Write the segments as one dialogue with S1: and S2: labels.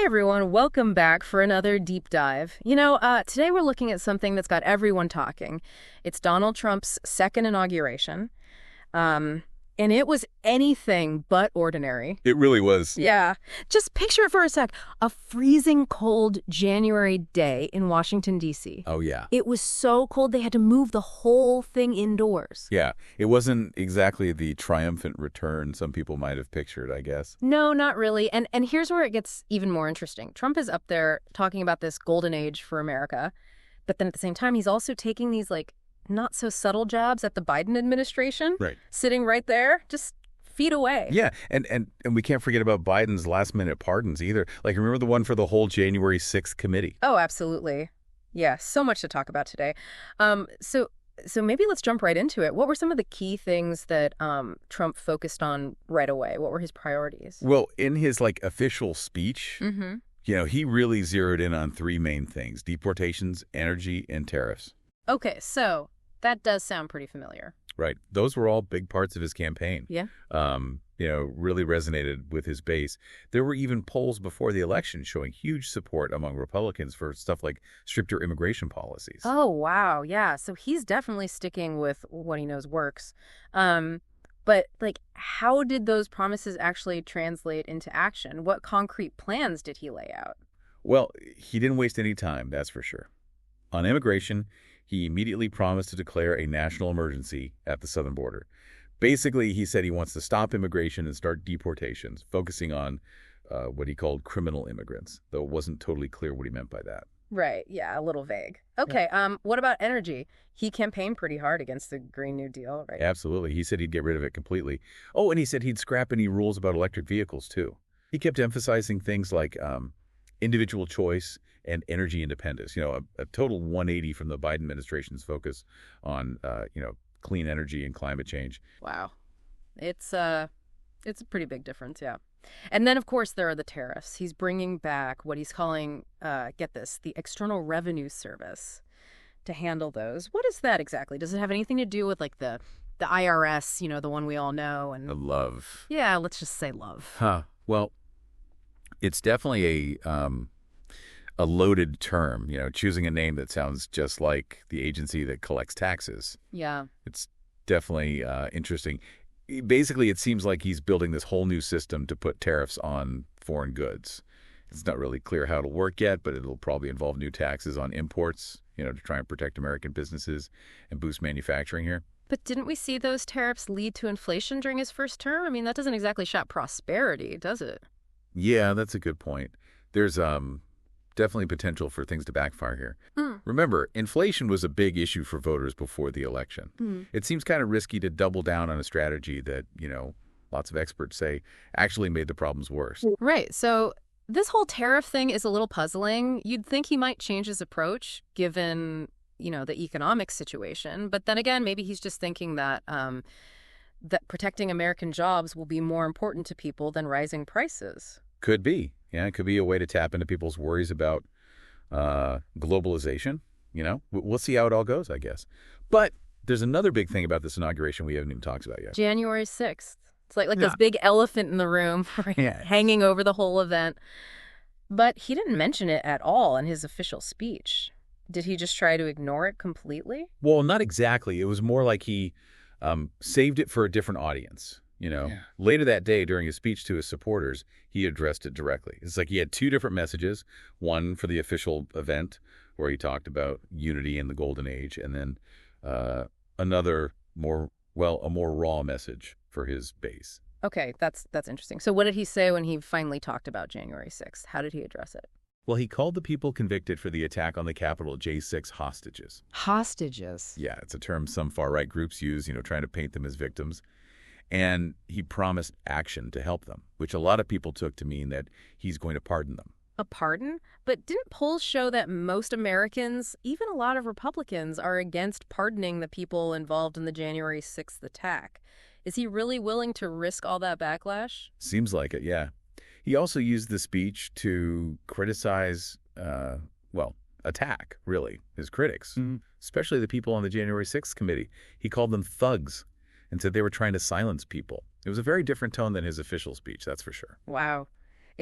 S1: Hey everyone, welcome back for another deep dive. Today we're looking at something that's got everyone talking. It's Donald Trump's second inauguration. And it was anything but ordinary.
S2: It really was.
S1: Yeah. Just picture it for a sec. A freezing cold January day in Washington, D.C.
S2: Oh, yeah.
S1: It was so cold they had to move the whole thing indoors.
S2: Yeah. It wasn't exactly the triumphant return some people might have pictured, I guess.
S1: No, not really. And here's where it gets even more interesting. Trump is up there talking about this golden age for America. But then at the same time, he's also taking these, not so subtle jabs at the Biden administration.
S2: Right.
S1: Sitting right there, just feet away.
S2: Yeah. And we can't forget about Biden's last-minute pardons either. Remember the one for the whole January 6th committee?
S1: Oh, absolutely. Yeah, so much to talk about today. So maybe let's jump right into it. What were some of the key things that Trump focused on right away? What were his priorities?
S2: Well, in his, official speech, he really zeroed in on three main things: deportations, energy, and tariffs.
S1: Okay, so that does sound pretty familiar.
S2: Right. Those were all big parts of his campaign.
S1: Yeah.
S2: Really resonated with his base. There were even polls before the election showing huge support among Republicans for stuff like stricter immigration policies.
S1: Oh, wow. Yeah. So he's definitely sticking with what he knows works. But how did those promises actually translate into action? What concrete plans did he lay out?
S2: Well, he didn't waste any time, that's for sure. On immigration, he immediately promised to declare a national emergency at the southern border. Basically, he said he wants to stop immigration and start deportations, focusing on what he called criminal immigrants, though it wasn't totally clear what he meant by that.
S1: Right. Yeah, a little vague. Okay. Yeah. What about energy? He campaigned pretty hard against the Green New Deal, right?
S2: Absolutely. He said he'd get rid of it completely. Oh, and he said he'd scrap any rules about electric vehicles, too. He kept emphasizing things like individual choice and energy independence, a total 180 from the Biden administration's focus on, clean energy and climate change.
S1: Wow. It's a pretty big difference, yeah. And then, of course, there are the tariffs. He's bringing back what he's calling, get this, the External Revenue Service to handle those. What is that exactly? Does it have anything to do with, the IRS, the one we all know? And
S2: Love.
S1: Yeah, let's just say love.
S2: Huh. Well, it's definitely a loaded term, choosing a name that sounds just like the agency that collects taxes.
S1: Yeah.
S2: It's definitely interesting. Basically, it seems like he's building this whole new system to put tariffs on foreign goods. It's not really clear how it'll work yet, but it'll probably involve new taxes on imports, to try and protect American businesses and boost manufacturing here.
S1: But didn't we see those tariffs lead to inflation during his first term? I mean, that doesn't exactly shout prosperity, does it?
S2: Yeah, that's a good point. There's definitely potential for things to backfire here. Remember, inflation was a big issue for voters before the election. It seems kind of risky to double down on a strategy that, lots of experts say actually made the problems worse.
S1: Right. So this whole tariff thing is a little puzzling. You'd think he might change his approach given, the economic situation. But then again, maybe he's just thinking that that protecting American jobs will be more important to people than rising prices.
S2: Could be. Yeah, it could be a way to tap into people's worries about globalization. We'll see how it all goes, I guess. But there's another big thing about this inauguration we haven't even talked about yet.
S1: January 6th. It's like this big elephant in the room hanging over the whole event. But he didn't mention it at all in his official speech. Did he just try to ignore it completely?
S2: Well, not exactly. It was more like he saved it for a different audience. Later that day during his speech to his supporters, he addressed it directly. It's like he had two different messages, one for the official event where he talked about unity in the golden age, and then another a more raw message for his base.
S1: Okay, that's interesting. So what did he say when he finally talked about January 6th? How did he address it?
S2: Well, he called the people convicted for the attack on the Capitol J6 hostages.
S1: Hostages?
S2: Yeah, it's a term some far-right groups use, trying to paint them as victims. And he promised action to help them, which a lot of people took to mean that he's going to pardon them.
S1: A pardon? But didn't polls show that most Americans, even a lot of Republicans, are against pardoning the people involved in the January 6th attack? Is he really willing to risk all that backlash?
S2: Seems like it, yeah. He also used the speech to criticize, attack, really, his critics, especially the people on the January 6th committee. He called them thugs and said they were trying to silence people. It was a very different tone than his official speech, that's for sure.
S1: Wow.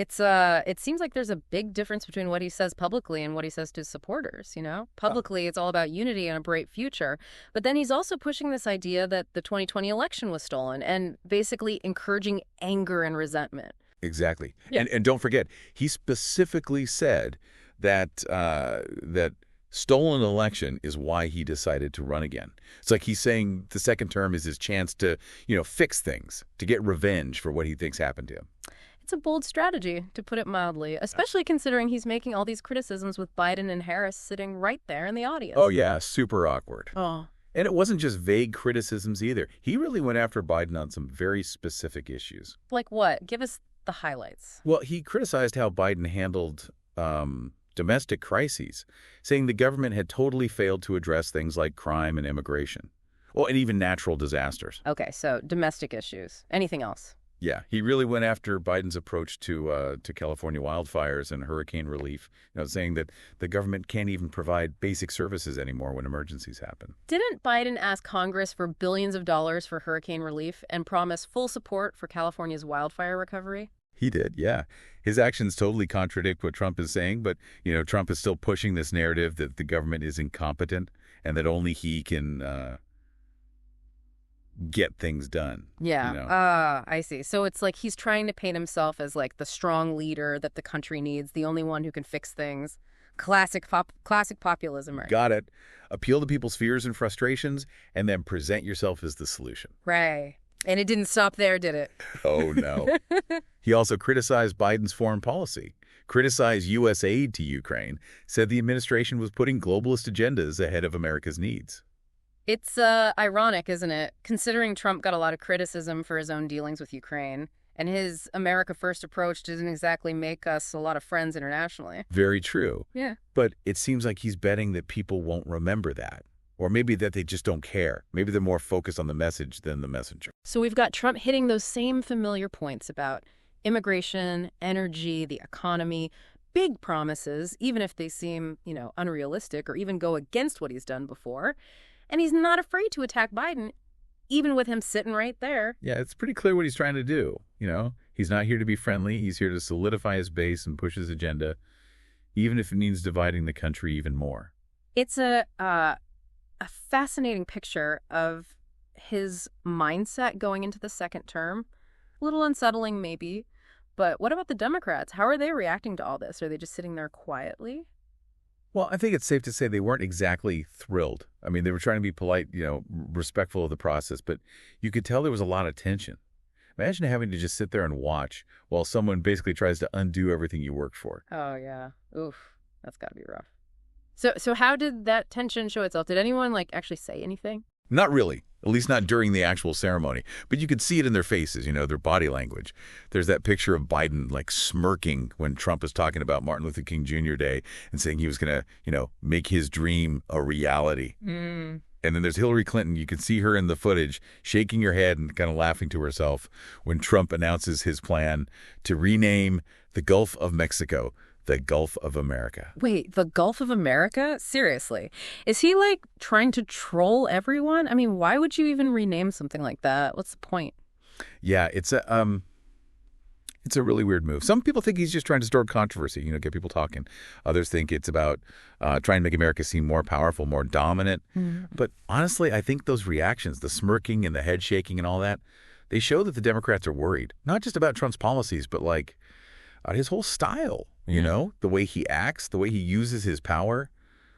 S1: It seems like there's a big difference between what he says publicly and what he says to his supporters, you know? Publicly, it's all about unity and a bright future. But then he's also pushing this idea that the 2020 election was stolen and basically encouraging anger and resentment.
S2: Exactly.
S1: Yeah.
S2: And don't forget, he specifically said that that stolen election is why he decided to run again. It's like he's saying the second term is his chance to, fix things, to get revenge for what he thinks happened to him.
S1: It's a bold strategy, to put it mildly, especially considering he's making all these criticisms with Biden and Harris sitting right there in the audience.
S2: Oh, yeah, super awkward.
S1: Oh.
S2: And it wasn't just vague criticisms either. He really went after Biden on some very specific issues.
S1: Like what? Give us the highlights.
S2: Well, he criticized how Biden handled domestic crises, saying the government had totally failed to address things like crime and immigration. Well, and even natural disasters.
S1: Okay, so domestic issues. Anything else?
S2: Yeah, he really went after Biden's approach to California wildfires and hurricane relief, saying that the government can't even provide basic services anymore when emergencies happen.
S1: Didn't Biden ask Congress for billions of dollars for hurricane relief and promise full support for California's wildfire recovery?
S2: He did, yeah. His actions totally contradict what Trump is saying, but, Trump is still pushing this narrative that the government is incompetent and that only he can get things done.
S1: Yeah. I see. So it's like he's trying to paint himself as like the strong leader that the country needs, the only one who can fix things. Classic populism, right?
S2: Got it. Appeal to people's fears and frustrations and then present yourself as the solution.
S1: Right. And it didn't stop there, did it?
S2: Oh, no. He also criticized Biden's foreign policy, criticized U.S. aid to Ukraine, said the administration was putting globalist agendas ahead of America's needs.
S1: It's ironic, isn't it? Considering Trump got a lot of criticism for his own dealings with Ukraine, and his America First approach doesn't exactly make us a lot of friends internationally.
S2: Very true.
S1: Yeah.
S2: But it seems like he's betting that people won't remember that. Or maybe that they just don't care. Maybe they're more focused on the message than the messenger.
S1: So we've got Trump hitting those same familiar points about immigration, energy, the economy, big promises, even if they seem, unrealistic or even go against what he's done before. And he's not afraid to attack Biden, even with him sitting right there.
S2: Yeah, it's pretty clear what he's trying to do. He's not here to be friendly. He's here to solidify his base and push his agenda, even if it means dividing the country even more.
S1: It's a fascinating picture of his mindset going into the second term. A little unsettling, maybe. But what about the Democrats? How are they reacting to all this? Are they just sitting there quietly?
S2: Well, I think it's safe to say they weren't exactly thrilled. I mean, they were trying to be polite, respectful of the process, but you could tell there was a lot of tension. Imagine having to just sit there and watch while someone basically tries to undo everything you worked for.
S1: Oh, yeah. Oof. That's got to be rough. So how did that tension show itself? Did anyone, actually say anything?
S2: Not really, at least not during the actual ceremony. But you could see it in their faces, their body language. There's that picture of Biden, smirking when Trump is talking about Martin Luther King Jr. Day and saying he was going to, make his dream a reality.
S1: Mm.
S2: And then there's Hillary Clinton. You can see her in the footage shaking her head and kind of laughing to herself when Trump announces his plan to rename the Gulf of Mexico the Gulf of America.
S1: Wait, the Gulf of America? Seriously. Is he trying to troll everyone? I mean, why would you even rename something like that? What's the point?
S2: Yeah, it's a really weird move. Some people think he's just trying to stir controversy, get people talking. Others think it's about trying to make America seem more powerful, more dominant.
S1: Mm.
S2: But honestly, I think those reactions, the smirking and the head shaking and all that, they show that the Democrats are worried, not just about Trump's policies, but his whole style, the way he acts, the way he uses his power.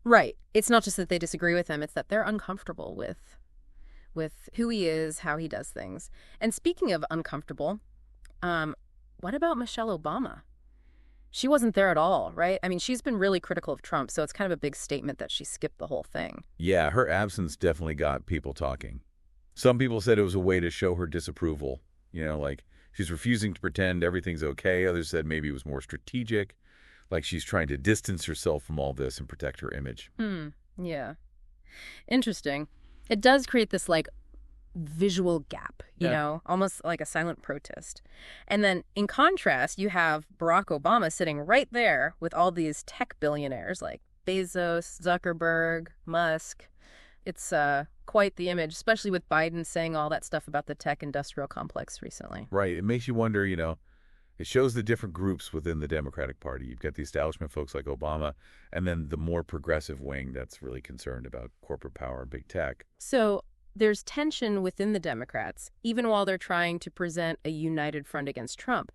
S1: Right. It's not just that they disagree with him, it's that they're uncomfortable with who he is, how he does things. And speaking of uncomfortable, what about Michelle Obama? She wasn't there at all, right? I mean, she's been really critical of Trump, so it's kind of a big statement that she skipped the whole thing.
S2: Yeah, her absence definitely got people talking. Some people said it was a way to show her disapproval, she's refusing to pretend everything's okay. Others said maybe it was more strategic, like she's trying to distance herself from all this and protect her image.
S1: Yeah. Interesting. It does create this, visual gap, you know, almost like a silent protest. And then, in contrast, you have Barack Obama sitting right there with all these tech billionaires like Bezos, Zuckerberg, Musk. It's quite the image, especially with Biden saying all that stuff about the tech industrial complex recently.
S2: Right. It makes you wonder, It shows the different groups within the Democratic Party. You've got the establishment folks like Obama, and then the more progressive wing that's really concerned about corporate power and big tech.
S1: So there's tension within the Democrats, even while they're trying to present a united front against Trump.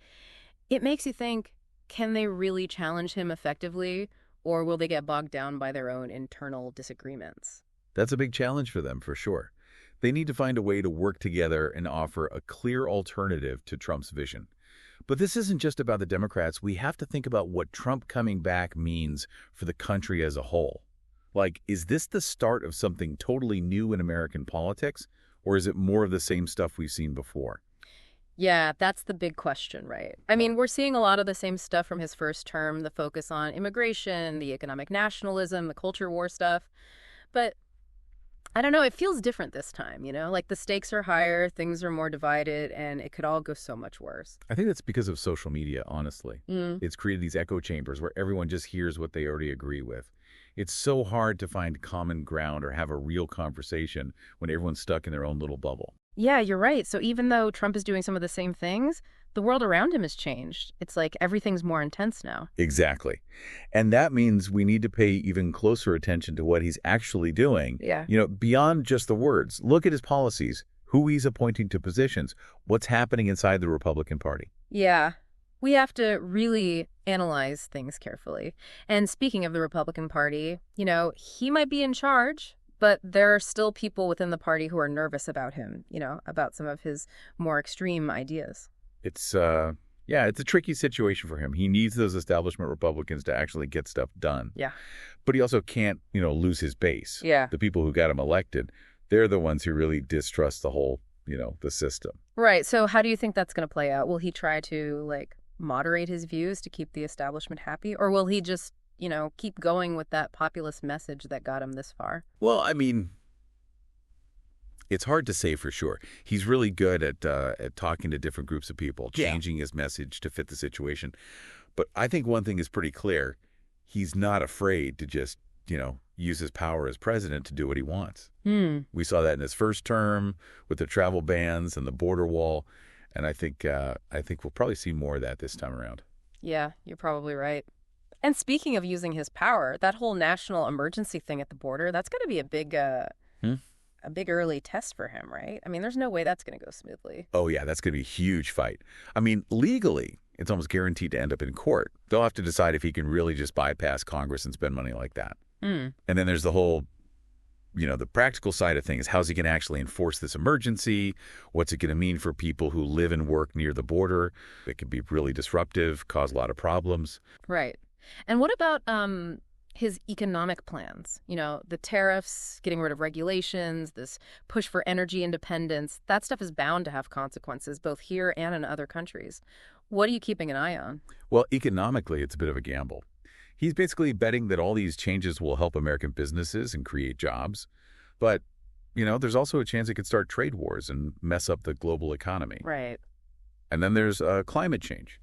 S1: It makes you think, can they really challenge him effectively, or will they get bogged down by their own internal disagreements?
S2: That's a big challenge for them, for sure. They need to find a way to work together and offer a clear alternative to Trump's vision. But this isn't just about the Democrats. We have to think about what Trump coming back means for the country as a whole. Like, is this the start of something totally new in American politics, or is it more of the same stuff we've seen before?
S1: Yeah, that's the big question, right? I mean, we're seeing a lot of the same stuff from his first term, the focus on immigration, the economic nationalism, the culture war stuff. But I don't know, it feels different this time, Like the stakes are higher, things are more divided, and it could all go so much worse.
S2: I think that's because of social media, honestly.
S1: Mm.
S2: It's created these echo chambers where everyone just hears what they already agree with. It's so hard to find common ground or have a real conversation when everyone's stuck in their own little bubble.
S1: Yeah, you're right. So even though Trump is doing some of the same things, the world around him has changed. It's like everything's more intense now.
S2: Exactly. And that means we need to pay even closer attention to what he's actually doing.
S1: Yeah.
S2: Beyond just the words. Look at his policies, who he's appointing to positions, what's happening inside the Republican Party.
S1: Yeah. We have to really analyze things carefully. And speaking of the Republican Party, he might be in charge, but there are still people within the party who are nervous about him, about some of his more extreme ideas.
S2: It's a tricky situation for him. He needs those establishment Republicans to actually get stuff done.
S1: Yeah.
S2: But he also can't, lose his base.
S1: Yeah.
S2: The people who got him elected, they're the ones who really distrust the whole, the system.
S1: Right. So how do you think that's going to play out? Will he try to, moderate his views to keep the establishment happy? Or will he just, keep going with that populist message that got him this far?
S2: Well, I mean, it's hard to say for sure. He's really good at talking to different groups of people, changing his message to fit the situation. But I think one thing is pretty clear. He's not afraid to just, use his power as president to do what he wants. We saw that in his first term with the travel bans and the border wall. And I think we'll probably see more of that this time around.
S1: Yeah, you're probably right. And speaking of using his power, that whole national emergency thing at the border, that's going to be a big early test for him, right? I mean, there's no way that's going to go smoothly.
S2: Oh, yeah, that's going to be a huge fight. I mean, legally, it's almost guaranteed to end up in court. They'll have to decide if he can really just bypass Congress and spend money like that. And then there's the whole, the practical side of things. How's he going to actually enforce this emergency? What's it going to mean for people who live and work near the border? It can be really disruptive, cause a lot of problems.
S1: Right. And what about his economic plans? The tariffs, getting rid of regulations, this push for energy independence, that stuff is bound to have consequences both here and in other countries. What are you keeping an eye on?
S2: Well, economically, it's a bit of a gamble. He's basically betting that all these changes will help American businesses and create jobs. But, there's also a chance it could start trade wars and mess up the global economy.
S1: Right.
S2: And then there's climate change.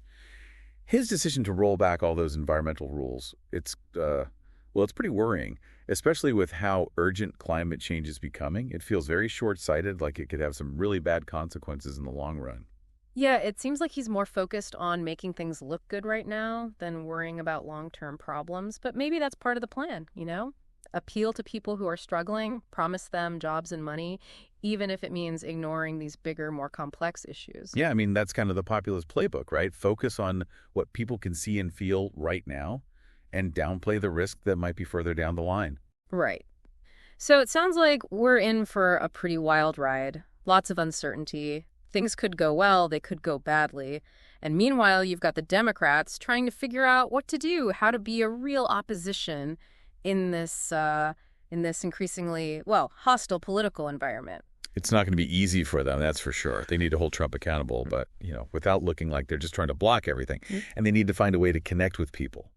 S2: His decision to roll back all those environmental rules, it's pretty worrying, especially with how urgent climate change is becoming. It feels very short-sighted, like it could have some really bad consequences in the long run.
S1: Yeah, it seems like he's more focused on making things look good right now than worrying about long-term problems. But maybe that's part of the plan, Appeal to people who are struggling, promise them jobs and money, even if it means ignoring these bigger, more complex issues.
S2: Yeah, I mean, that's kind of the populist playbook, right? Focus on what people can see and feel right now and downplay the risk that might be further down the line.
S1: Right. So it sounds like we're in for a pretty wild ride. Lots of uncertainty. Things could go well, they could go badly. And meanwhile, you've got the Democrats trying to figure out what to do, how to be a real opposition in this increasingly, hostile political environment.
S2: It's not going to be easy for them, that's for sure. They need to hold Trump accountable, but, without looking like they're just trying to block everything. And they need to find a way to connect with people,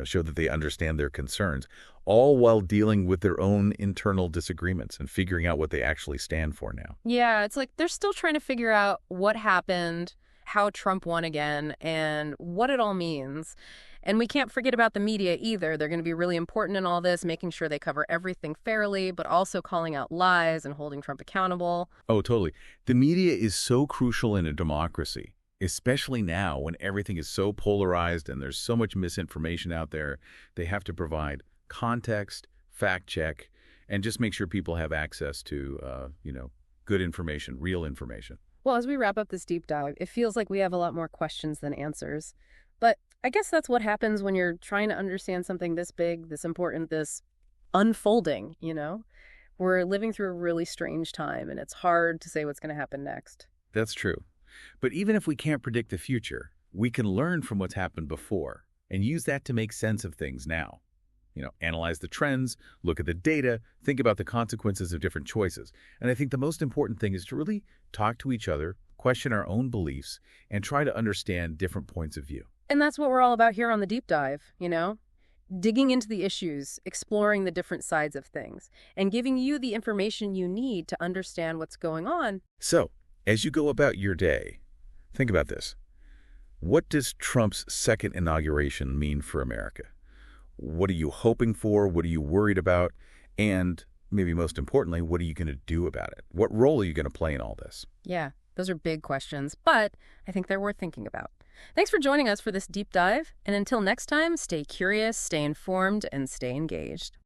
S2: show that they understand their concerns, all while dealing with their own internal disagreements and figuring out what they actually stand for now.
S1: Yeah, it's like they're still trying to figure out what happened, how Trump won again, and what it all means. And we can't forget about the media either. They're going to be really important in all this, making sure they cover everything fairly, but also calling out lies and holding Trump accountable.
S2: Oh, totally. The media is so crucial in a democracy. Especially now when everything is so polarized and there's so much misinformation out there, they have to provide context, fact check, and just make sure people have access to, good information, real information.
S1: Well, as we wrap up this deep dive, it feels like we have a lot more questions than answers. But I guess that's what happens when you're trying to understand something this big, this important, this unfolding, you know? We're living through a really strange time, and it's hard to say what's going to happen next.
S2: That's true. But even if we can't predict the future, we can learn from what's happened before and use that to make sense of things now. Analyze the trends, look at the data, think about the consequences of different choices. And I think the most important thing is to really talk to each other, question our own beliefs, and try to understand different points of view.
S1: And that's what we're all about here on the deep dive, you know? Digging into the issues, exploring the different sides of things, and giving you the information you need to understand what's going on.
S2: So, as you go about your day, think about this. What does Trump's second inauguration mean for America? What are you hoping for? What are you worried about? And maybe most importantly, what are you going to do about it? What role are you going to play in all this?
S1: Yeah, those are big questions, but I think they're worth thinking about. Thanks for joining us for this deep dive, and until next time, stay curious, stay informed, and stay engaged.